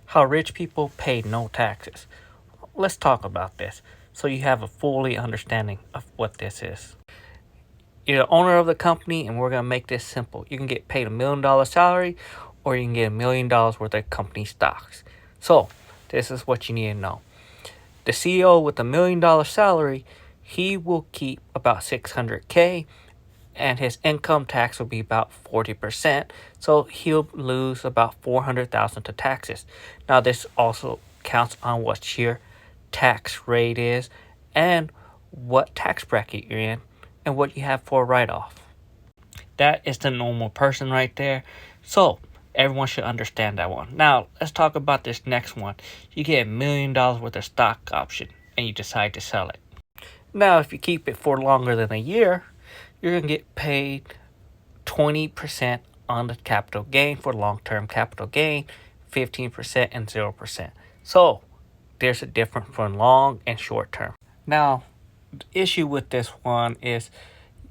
How rich people pay no taxes. Let's talk about this so you have a fully understanding of what this is. You're the owner of the company, and we're going to make this simple. You can get paid $1 million salary, or you can get $1 million worth of company stocks. So, this is what you need to know. The CEO with $1 million salary, he will keep about $600K, and his income tax will be about 40%. So he'll lose about $400,000 to taxes. Now this also counts on what your tax rate is and what tax bracket you're in and what you have for a write-off. That is the normal person right there. So everyone should understand that one. Now let's talk about this next one. You get $1 million worth of stock option and you decide to sell it. Now if you keep it for longer than a year, you're going to get paid 20% on the capital gain for long-term capital gain, 15% and 0%. So there's a difference for long and short term. Now, the issue with this one is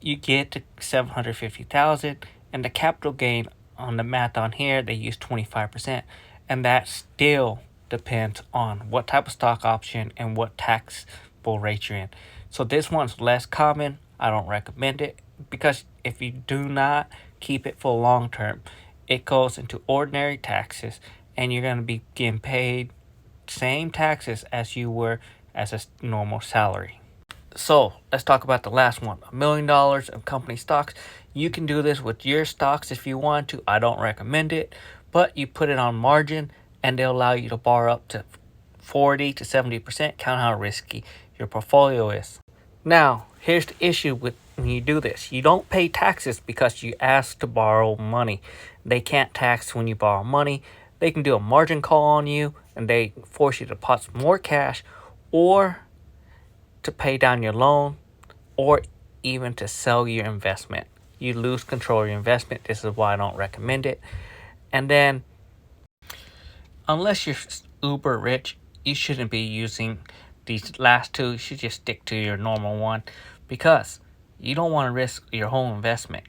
you get to 750,000 and the capital gain on the math on here, they use 25%. And that still depends on what type of stock option and what taxable rate you're in. So this one's less common. I don't recommend it because if you do not keep it for long term, it goes into ordinary taxes and you're going to be getting paid same taxes as you were as a normal salary. So let's talk about the last one. $1 million of company stocks. You can do this with your stocks if you want to. I don't recommend it, but you put it on margin and they'll allow you to borrow up to 40 to 70%. Count how risky your portfolio is. Now, here's the issue with when you do this. You don't pay taxes because you asked to borrow money. They can't tax when you borrow money. They can do a margin call on you and they force you to deposit more cash or to pay down your loan or even to sell your investment. You lose control of your investment. This is why I don't recommend it. And then, unless you're uber rich, you shouldn't be using these last two. You should just stick to your normal one because you don't want to risk your whole investment.